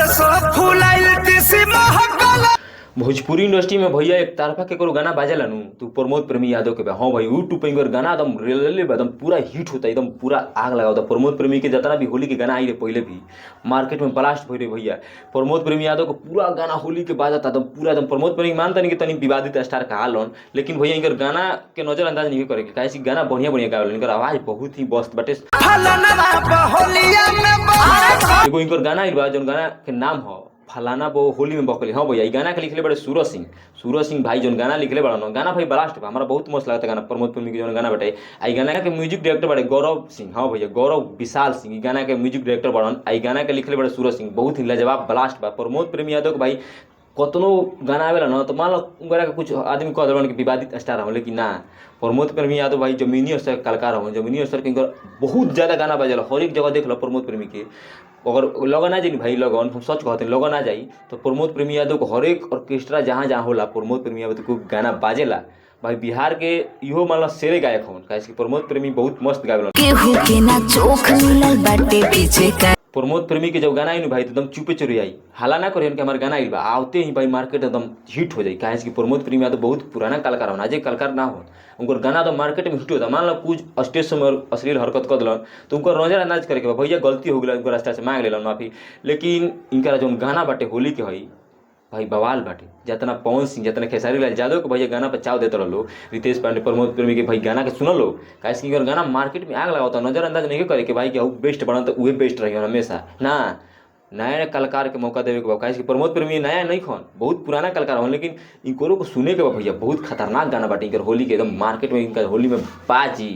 सरसों फुलाइल तिसी महकल। भोजपुरी इंडस्ट्री में भैया एक तरफा के करो गाना बाजेला नु तो प्रमोद प्रेमी यादव के बा। हाँ भाई यूट्यूब पे गाना एकदम रेले एकदम पूरा हिट होता, एकदम पूरा आग लगा होता। प्रमोद प्रेमी के जितना भी होली के गाना आई रहे पहले भी मार्केट में ब्लास्ट हो रहे भैया। प्रमोद प्रेमी यादव को पूरा गाना होली के बाजता एकदम पूरा एकदम। प्रमोद प्रेमी मानता नहीं कि तनी विवादित स्टार कहा लन, लेकिन भैया इनकर गाना के नजरअंदाज नहीं करे के, काहे गाना बढ़िया बढ़िया गावेलन। इनकर आवाज बहुत ही मस्त बाटे। एगो इनकर गाना आइल बा जौन गाना के नाम हो फलाना वो होली में बकली। हाँ भैया गाना के लिखले बड़े सूरज सिंह भाई जौन गाना लिखले बड़ा गाना भाई ब्लास्ट बा, हमारा बहुत मस्त लगता गाना। प्रमोद प्रेमी के जौन गाना बाटे आई गाना के म्यूजिक डायरेक्टर बड़े गौरव सिंह। हाँ भैया गौरव विशाल सिंह गाना के म्यूजिक डायरेक्टर बड़न। आई गाना के लिखले बड़े सूरज सिंह, बहुत ही लाजवाब ब्लास्ट बा। प्रमोद प्रेमी यादव के भाई कतनो गाना आवेला ना तो मान लो उनका के कुछ आदमी कह देवन कि विवादित स्टार हो, लेकिन ना प्रमोद प्रेमी यादव भाई जमीनी स्तर के कलाकार हो। जमीनी स्तर के बहुत ज़्यादा गाना बजेला, हर एक जगह देख लो प्रमोद प्रेमी के। अगर लगन आ जाए भाई लगन हम सच कहते हैं लगन आ जाई तो प्रमोद प्रेमी यादव को हर एक ऑर्केस्ट्रा जहाँ जहाँ होला प्रमोद प्रेमी यादव को गाना बाजेला। भाई बिहार के इहो मान लो शेरे गायक हन, काहे प्रमोद प्रेमी बहुत मस्त गावेलन। केहू के ना चोख मिलल बाटे पीछे का। प्रमोद प्रेमी के जब गाना आई भाई तो एकदम चुपे चोरी आई, हाला ना करियन कि हमारे गाना आई बा आवते ही भाई मार्केट एकदम हिट हो जाए। काहे कि प्रमोद प्रेमी यादव बहुत पुराना कलाकार हो, आज कलाकार ना हो उनकर गाना तो मार्केट में हिट होता। मान लो कुछ स्टेज समय अश्लील हरकत कर दिलन तो उनका नजरअंदाज करके बा भैया गलती हो गई उनका रास्ता से मांग लेलन माफी। लेकिन इनका जो गाना बाटे होली के हई भाई बवाल बाटे। जितना पवन सिंह जितना खेसारी लाल यादव के भैया गाना पर चाव देते रहो, रितेश पांडे प्रमोद प्रेमी के भाई गाना के सुन लो। काहे कि गाना मार्केट में आग लगा होता, नजरअंदाज नहीं करे कि भाई कि बेस्ट बना तो वही बेस्ट रही हमेशा ना। नया कलाकार के मौका देवे के बा, काहे कि प्रमोद प्रेमी नया नहीं खन बहुत पुराना कलाकार हो, लेकिन इनको को सुने के बा भैया बहुत खतरनाक गाना बाटे इनकर होली के एकदम मार्केट में इनका होली में बाजी।